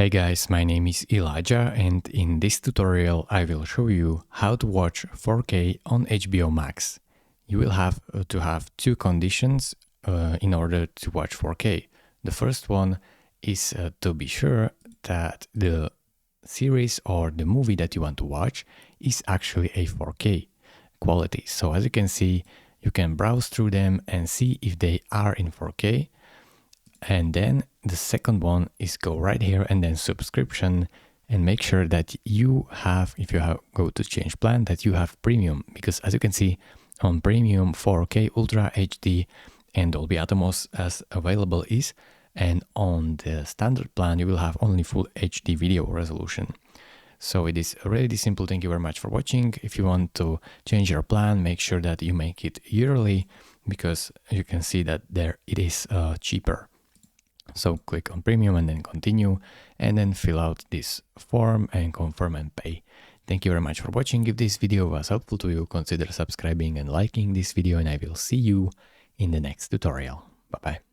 Hey guys, my name is Elijah and in this tutorial I will show you how to watch 4K on HBO Max. You will have to have two conditions in order to watch 4K. The first one is to be sure that the series or the movie that you want to watch is actually a 4K quality. So as you can see, you can browse through them and see if they are in 4K. And then the second one is go right here and then subscription and make sure that you have, if you go to change plan, that you have premium, because as you can see on premium 4K Ultra HD and Dolby Atmos as available is, and on the standard plan you will have only full HD video resolution. So it is really simple. Thank you very much for watching. If you want to change your plan, make sure that you make it yearly, because you can see that there it is cheaper. So click on premium and then continue, and then fill out this form and confirm and pay. Thank you very much for watching. If this video was helpful to you, consider subscribing and liking this video, and I will see you in the next tutorial. Bye bye.